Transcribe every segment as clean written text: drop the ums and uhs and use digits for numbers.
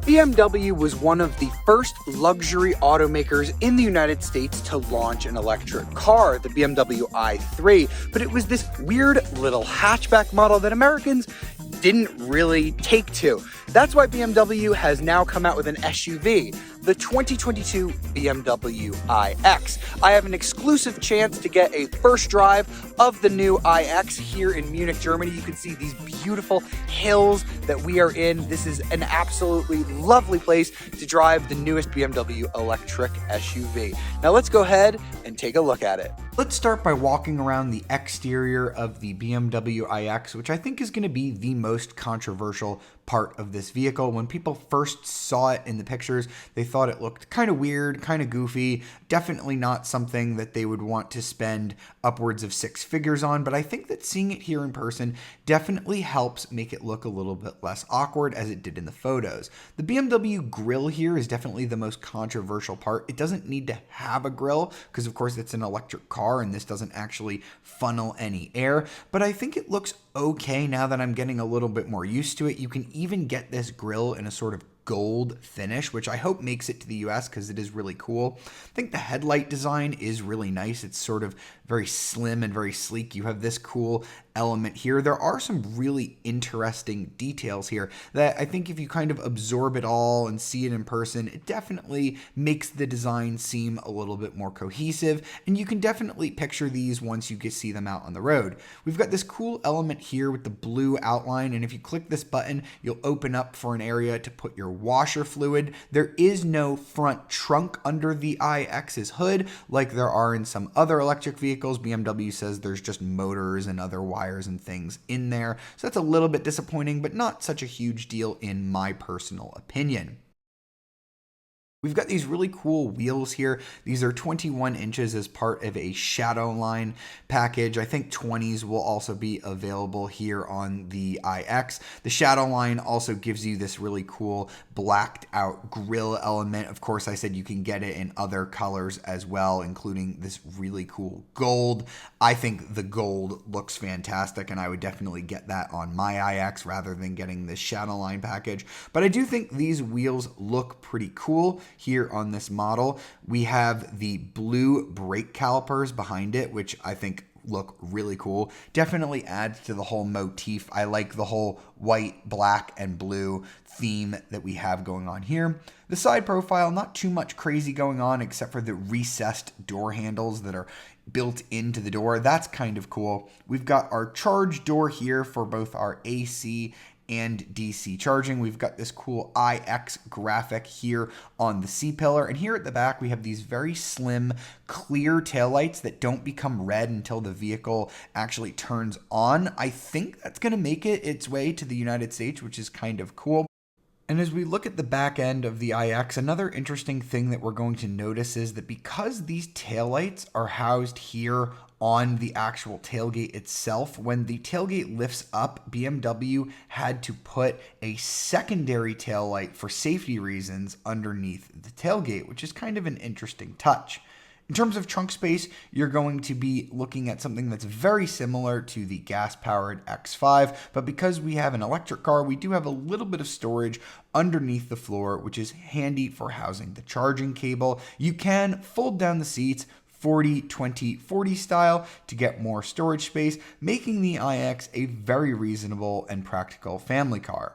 BMW was one of the first luxury automakers in the United States to launch an electric car, the BMW i3, but it was this weird little hatchback model that Americans didn't really take to. That's why BMW has now come out with an SUV, the 2022 BMW iX. I have an exclusive chance to get a first drive of the new iX here in Munich, Germany. You can see these beautiful hills that we are in. This is an absolutely lovely place to drive the newest BMW electric SUV. Now let's go ahead and take a look at it. Let's start by walking around the exterior of the BMW iX, which I think is going to be the most controversial part of this vehicle. When people first saw it in the pictures, they thought it looked kind of weird, kind of goofy, definitely not something that they would want to spend upwards of six figures on, but I think that seeing it here in person definitely helps make it look a little bit less awkward as it did in the photos. The BMW grille here is definitely the most controversial part. It doesn't need to have a grille because of course it's an electric car and this doesn't actually funnel any air, but I think it looks okay now that I'm getting a little bit more used to it. You can even get this grille in a sort of gold finish, which I hope makes it to the US because it is really cool. I think the headlight design is really nice. It's sort of very slim and very sleek. You have this cool element here. There are some really interesting details here that I think if you kind of absorb it all and see it in person, it definitely makes the design seem a little bit more cohesive, and you can definitely picture these once you get see them out on the road. We've got this cool element here with the blue outline, and if you click this button, you'll open up for an area to put your washer fluid. There is no front trunk under the iX's hood like there are in some other electric vehicles. BMW says there's just motors and other wires and things in there. So that's a little bit disappointing, but not such a huge deal in my personal opinion. We've got these really cool wheels here. These are 21 inches as part of a shadow line package. I think 20s will also be available here on the iX. The shadow line also gives you this really cool blacked out grille element. Of course, I said you can get it in other colors as well, including this really cool gold. I think the gold looks fantastic, and I would definitely get that on my iX rather than getting this shadow line package. But I do think these wheels look pretty cool. Here on this model, we have the blue brake calipers behind it, which I think look really cool. Definitely adds to the whole motif. I like the whole white, black, and blue theme that we have going on here. The side profile, not too much crazy going on except for the recessed door handles that are built into the door. That's kind of cool. We've got our charge door here for both our AC and DC charging. We've got this cool iX graphic here on the C-pillar, and here at the back we have these very slim clear taillights that don't become red until the vehicle actually turns on. I think that's going to make it its way to the United States, which is kind of cool. And as we look at the back end of the iX, another interesting thing that we're going to notice is that because these taillights are housed here on the actual tailgate itself, when the tailgate lifts up, BMW had to put a secondary taillight for safety reasons underneath the tailgate, which is kind of an interesting touch. In terms of trunk space, you're going to be looking at something that's very similar to the gas-powered X5, but because we have an electric car, we do have a little bit of storage underneath the floor, which is handy for housing the charging cable. You can fold down the seats 40-20-40 style to get more storage space, making the iX a very reasonable and practical family car.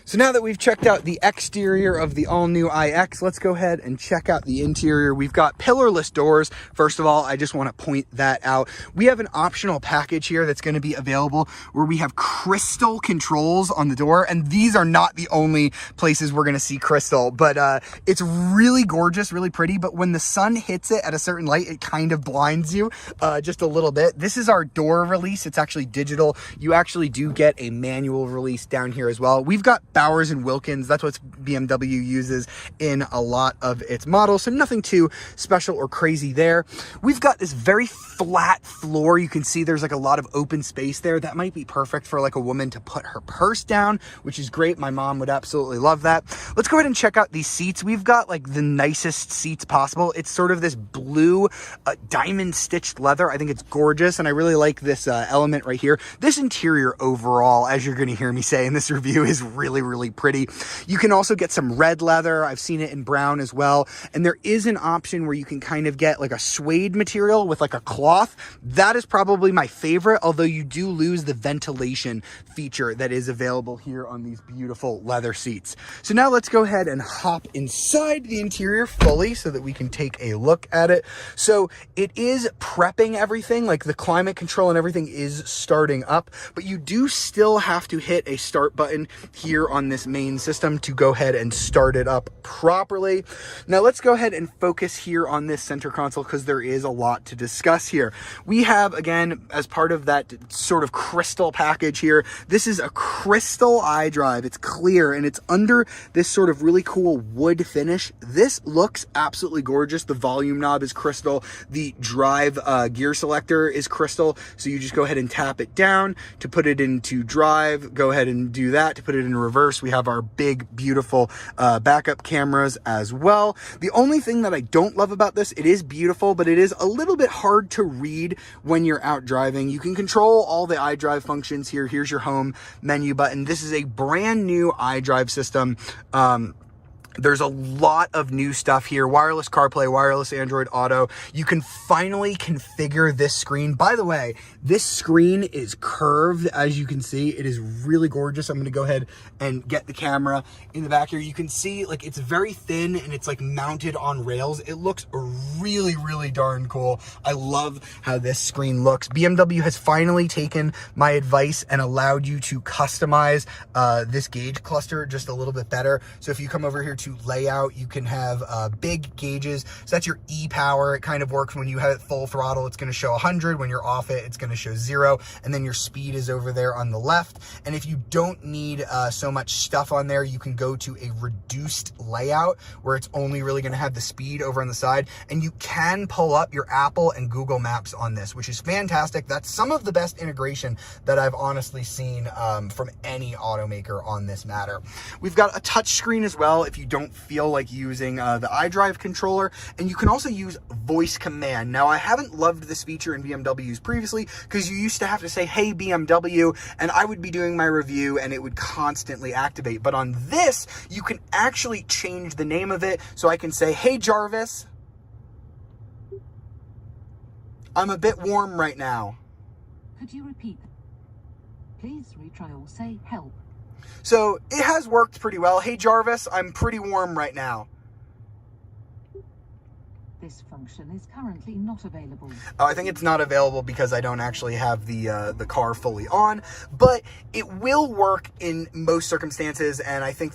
So now that we've checked out the exterior of the all-new iX, let's go ahead and check out the interior. We've got pillarless doors. First of all, I just want to point that out. We have an optional package here that's going to be available where we have crystal controls on the door, and these are not the only places we're going to see crystal, but it's really gorgeous, really pretty, but when the sun hits it at a certain light, it kind of blinds you just a little bit. This is our door release. It's actually digital. You actually do get a manual release down here as well. We've got Bowers and Wilkins. That's what BMW uses in a lot of its models, so nothing too special or crazy there. We've got this very flat floor. You can see there's like a lot of open space there. That might be perfect for like a woman to put her purse down, which is great. My mom would absolutely love that. Let's go ahead and check out these seats. We've got like the nicest seats possible. It's sort of this blue diamond stitched leather. I think it's gorgeous, and I really like this element right here. This interior overall, as you're going to hear me say in this review, is really, really pretty. You can also get some red leather. I've seen it in brown as well, and there is an option where you can kind of get like a suede material with like a cloth. That is probably my favorite, although you do lose the ventilation feature that is available here on these beautiful leather seats. So now let's go ahead and hop inside the interior fully so that we can take a look at it. So it is prepping everything, like the climate control and everything is starting up, but you do still have to hit a start button here on this main system to go ahead and start it up properly. Now let's go ahead and focus here on this center console because there is a lot to discuss here. We have, again, as part of that sort of crystal package here, this is a crystal iDrive. It's clear and it's under this sort of really cool wood finish. This looks absolutely gorgeous. The volume knob is crystal. The drive gear selector is crystal. So you just go ahead and tap it down to put it into drive. Go ahead and do that to put it in reverse. We have our big, beautiful backup cameras as well. The only thing that I don't love about this, it is beautiful, but it is a little bit hard to read when you're out driving. You can control all the iDrive functions here. Here's your home menu button. This is a brand new iDrive system. There's a lot of new stuff here. Wireless CarPlay, wireless Android Auto. You can finally configure this screen. By the way, this screen is curved, as you can see. It is really gorgeous. I'm going to go ahead and get the camera in the back here. You can see like it's very thin and it's like mounted on rails. It looks really, really darn cool. I love how this screen looks. BMW has finally taken my advice and allowed you to customize this gauge cluster just a little bit better. So if you come over here to layout, you can have big gauges. So that's your e-power. It kind of works when you have it full throttle, it's going to show 100. When you're off it, it's going to show 0. And then your speed is over there on the left. And if you don't need so much stuff on there, you can go to a reduced layout where it's only really going to have the speed over on the side. And you can pull up your Apple and Google Maps on this, which is fantastic. That's some of the best integration that I've honestly seen from any automaker on this matter. We've got a touch screen as well if you don't feel like using the iDrive controller, and you can also use voice command. Now, I haven't loved this feature in BMWs previously because you used to have to say, "Hey BMW," and I would be doing my review and it would constantly activate. But on this, you can actually change the name of it. So I can say, "Hey Jarvis, I'm a bit warm right now. Could you repeat? Please retry or say help." So it has worked pretty well. "Hey Jarvis, I'm pretty warm right now." This function is currently not available. I think it's not available because I don't actually have the car fully on, but it will work in most circumstances, and I think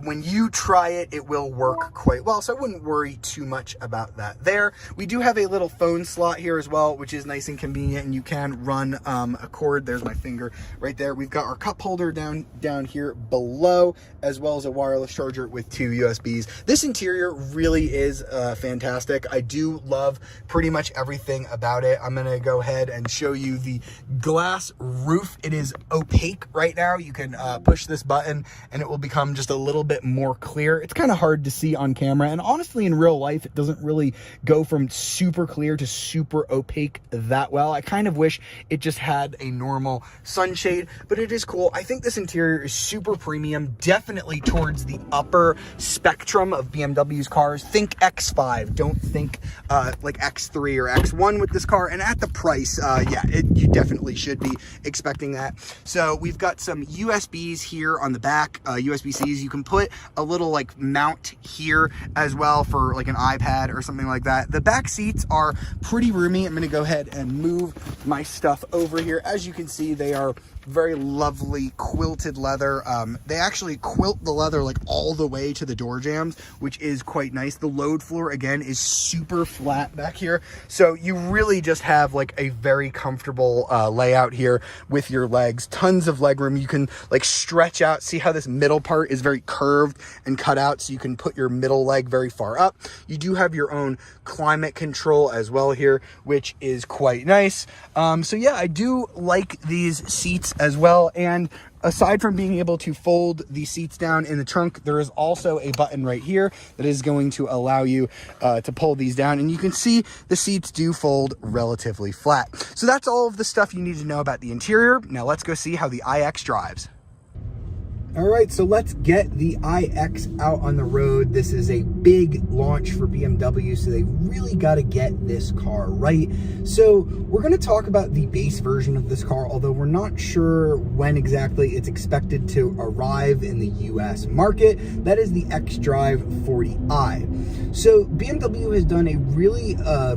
when you try it, it will work quite well, so I wouldn't worry too much about that there. We do have a little phone slot here as well, which is nice and convenient, and you can run a cord. There's my finger right there. We've got our cup holder down here below, as well as a wireless charger with 2 USBs. This interior really is fantastic. I do love pretty much everything about it. I'm gonna go ahead and show you the glass roof. It is opaque right now. You can push this button and it will become just a little bit more clear. It's kind of hard to see on camera, and honestly in real life it doesn't really go from super clear to super opaque that well. I kind of wish it just had a normal sunshade, but it is cool. I think this interior is super premium, definitely towards the upper spectrum of BMW's cars. Think X5, don't think like X3 or X1 with this car, and at the price, yeah, you definitely should be expecting that. So we've got some USBs here on the back, USB-Cs. You can can put a little like mount here as well for like an iPad or something like that. The back seats are pretty roomy. I'm gonna go ahead and move my stuff over here. As you can see, they are very lovely quilted leather. They actually quilt the leather like all the way to the door jambs, which is quite nice. The load floor again is super flat back here, so you really just have like a very comfortable layout here with your legs. Tons of leg room. You can like stretch out. See how this middle part is very curved and cut out, so you can put your middle leg very far up. You do have your own climate control as well here, which is quite nice. So yeah, I do like these seats as well. And aside from being able to fold the seats down in the trunk, there is also a button right here that is going to allow you to pull these down. And you can see the seats do fold relatively flat. So that's all of the stuff you need to know about the interior. Now let's go see how the iX drives. All right, so let's get the iX out on the road. This is a big launch for BMW, so they really got to get this car right. So we're going to talk about the base version of this car, although we're not sure when exactly it's expected to arrive in the US market. That is the xDrive 40i. So BMW has done a really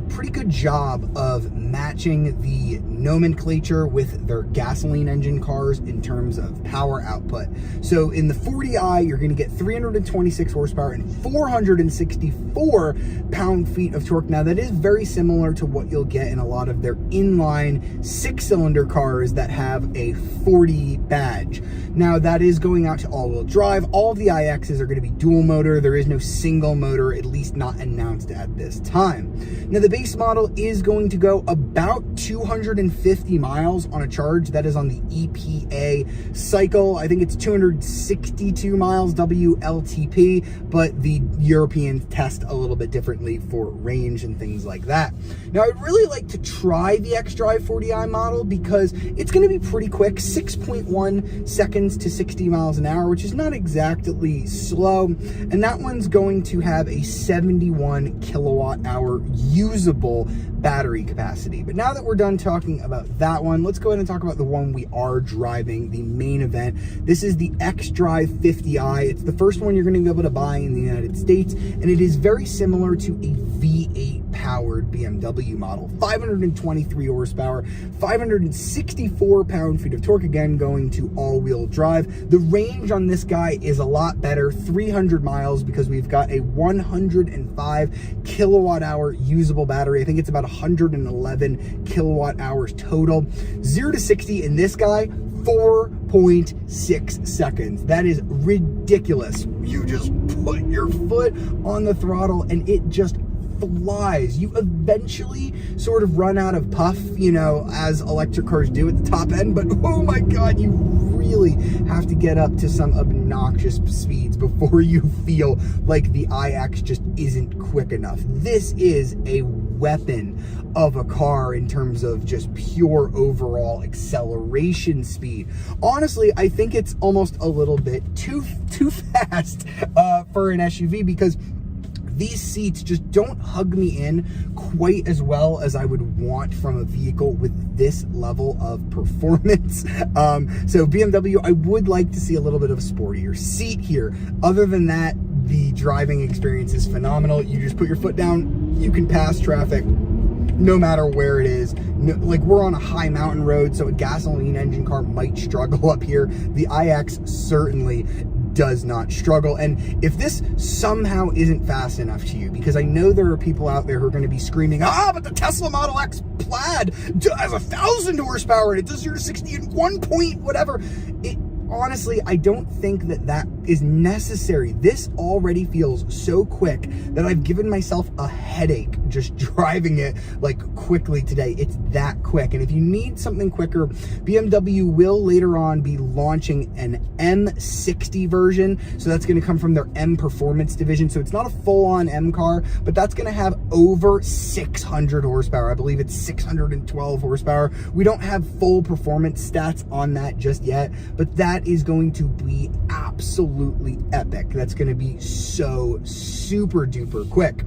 pretty good job of matching the nomenclature with their gasoline engine cars in terms of power output. So in the 40i, you're going to get 326 horsepower and 464 pound-feet of torque. Now, that is very similar to what you'll get in a lot of their inline six-cylinder cars that have a 40 badge. Now, that is going out to all-wheel drive. All of the iXs are going to be dual motor. There is no single motor, at least not announced at this time. Now, the base model is going to go about 250 miles on a charge. That is on the EPA cycle. I think it's 262 miles WLTP, but the Europeans test a little bit differently for range and things like that. Now, I'd really like to try the xDrive 40i model because it's going to be pretty quick, 6.1 seconds to 60 miles an hour, which is not exactly slow. And that one's going to have a 71 kilowatt hour usable battery capacity. But now that we're done talking about that one, let's go ahead and talk about the one we are driving, the main event. This is the xDrive 50i. It's the first one you're going to be able to buy in the United States, and it is very similar to a V8 powered BMW model. 523 horsepower, 564 pound-feet of torque, again going to all-wheel drive. The range on this guy is a lot better, 300 miles, because we've got a 105 kilowatt hour usable battery. I think it's about 111 kilowatt hours total. 0 to 60 in this guy, 4.6 seconds. That is ridiculous. You just put your foot on the throttle and it just flies. You eventually sort of run out of puff, you know, as electric cars do at the top end, but oh my God, you really have to get up to some obnoxious speeds before you feel like the iX just isn't quick enough. This is a weapon of a car in terms of just pure overall acceleration speed. Honestly, I think it's almost a little bit too fast for an SUV, because these seats just don't hug me in quite as well as I would want from a vehicle with this level of performance. So BMW, I would like to see a little bit of a sportier seat here. Other than that, the driving experience is phenomenal. You just put your foot down, you can pass traffic no matter where it is. No, like, we're on a high mountain road, so a gasoline engine car might struggle up here. The iX certainly does not struggle. And if this somehow isn't fast enough to you, because I know there are people out there who are going to be screaming, but the Tesla Model X Plaid has 1,000 horsepower and it does 0 to 60 in 1 point whatever. Honestly, I don't think that is necessary. This already feels so quick that I've given myself a headache just driving it like quickly today. It's that quick. And if you need something quicker, BMW will later on be launching an M60 version. So that's going to come from their M Performance division. So it's not a full-on M car, but that's going to have over 600 horsepower. I believe it's 612 horsepower. We don't have full performance stats on that just yet, but that is going to be absolutely epic. That's going to be so super duper quick.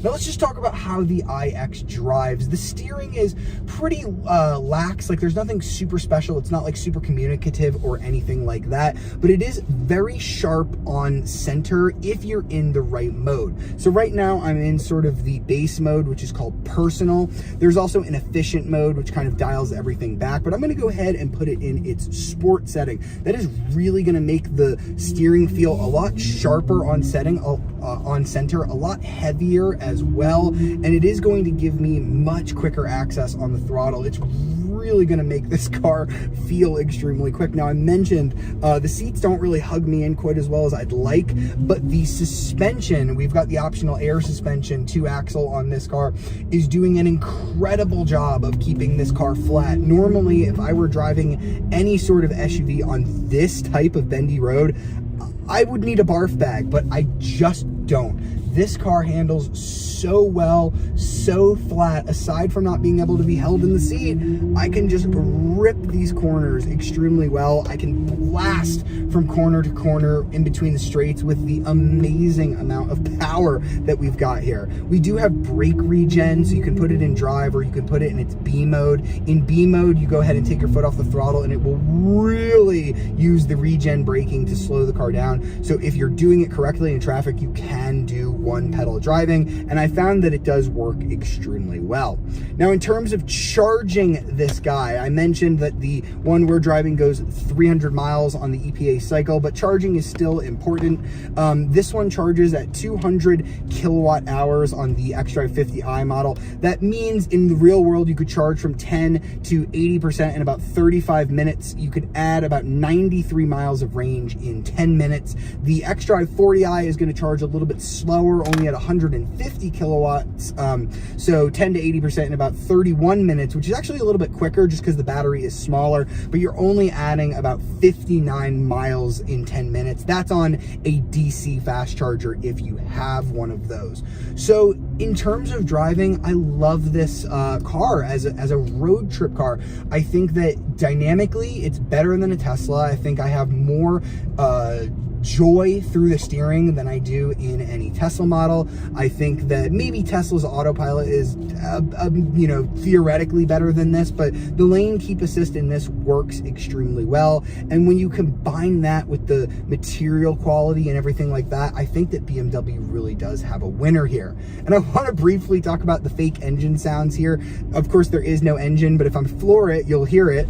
Now let's just talk about how the iX drives. The steering is pretty lax, like there's nothing super special. It's not like super communicative or anything like that, but it is very sharp on center if you're in the right mode. So right now I'm in sort of the base mode, which is called personal. There's also an efficient mode, which kind of dials everything back, but I'm gonna go ahead and put it in its sport setting. That is really gonna make the steering feel a lot sharper on center, a lot heavier as well, and it is going to give me much quicker access on the throttle. It's really going to make this car feel extremely quick. Now, I mentioned the seats don't really hug me in quite as well as I'd like, but the suspension, we've got the optional air suspension 2-axle on this car, is doing an incredible job of keeping this car flat. Normally, if I were driving any sort of SUV on this type of bendy road, I would need a barf bag, but I just don't. This car handles so well, so flat. Aside from not being able to be held in the seat, I can just rip these corners extremely well. I can blast from corner to corner in between the straights with the amazing amount of power that we've got here. We do have brake regen, so you can put it in drive or you can put it in its B mode. In B mode, you go ahead and take your foot off the throttle and it will really use the regen braking to slow the car down. So if you're doing it correctly in traffic, you can do one pedal driving, and I found that it does work extremely well. Now, in terms of charging this guy, I mentioned that the one we're driving goes 300 miles on the EPA cycle, but charging is still important. This one charges at 200 kilowatt hours on the xDrive 50i model. That means in the real world, you could charge from 10 to 80% in about 35 minutes. You could add about 93 miles of range in 10 minutes. The xDrive 40i is going to charge a little bit slower, only at 150 kilowatts, so 10 to 80% in about 31 minutes, which is actually a little bit quicker just because the battery is smaller, but you're only adding about 59 miles in 10 minutes. That's on a DC fast charger if you have one of those. So in terms of driving, I love this car as a road trip car. I think that dynamically it's better than a Tesla. I think I have more joy through the steering than I do in any Tesla model. I think that maybe Tesla's autopilot is theoretically better than this, but the lane keep assist in this works extremely well. And when you combine that with the material quality and everything like that, I think that BMW really does have a winner here. And I want to briefly talk about the fake engine sounds here. Of course, there is no engine, but if I floor it, you'll hear it.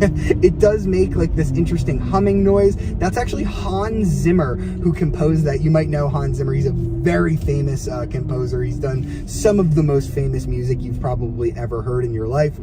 It does make like this interesting humming noise. That's actually Hans Zimmer who composed that. You might know Hans Zimmer. He's a very famous composer. He's done some of the most famous music you've probably ever heard in your life.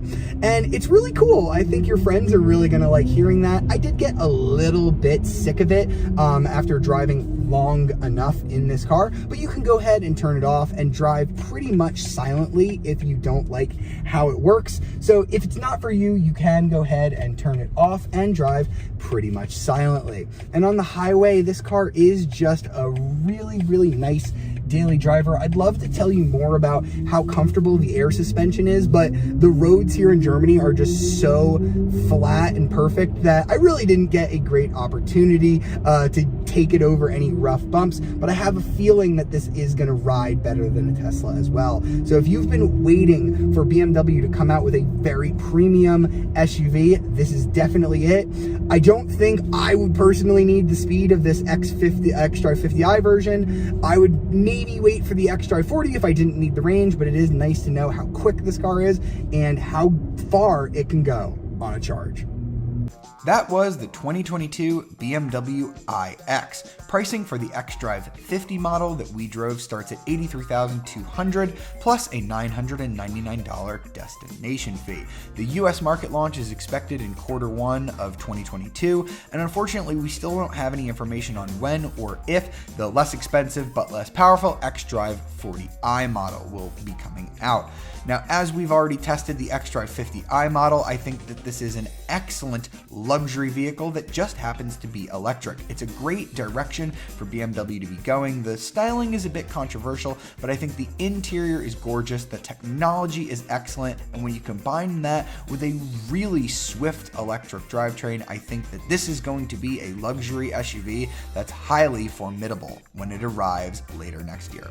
And it's really cool. I think your friends are really gonna like hearing that. I did get a little bit sick of it after driving long enough in this car, but you can go ahead and turn it off and drive pretty much silently if you don't like how it works. So if it's not for you, you can go ahead and turn it off and drive pretty much silently. And on the highway, this car is just a really, really nice daily driver. I'd love to tell you more about how comfortable the air suspension is, but the roads here in Germany are just so flat and perfect that I really didn't get a great opportunity to take it over any rough bumps, but I have a feeling that this is going to ride better than a Tesla as well. So if you've been waiting for BMW to come out with a very premium SUV, this is definitely it. I don't think I would personally need the speed of this xDrive 50i version. I would maybe wait for the xDrive 40 if I didn't need the range, but it is nice to know how quick this car is and how far it can go on a charge. That was the 2022 BMW iX. Pricing for the xDrive 50 model that we drove starts at $83,200 plus a $999 destination fee. The US market launch is expected in Q1 of 2022, and unfortunately we still don't have any information on when or if the less expensive but less powerful xDrive 40i model will be coming out. Now, as we've already tested the xDrive 50i model, I think that this is an excellent luxury vehicle that just happens to be electric. It's a great direction for BMW to be going. The styling is a bit controversial, but I think the interior is gorgeous, the technology is excellent, and when you combine that with a really swift electric drivetrain, I think that this is going to be a luxury SUV that's highly formidable when it arrives later next year.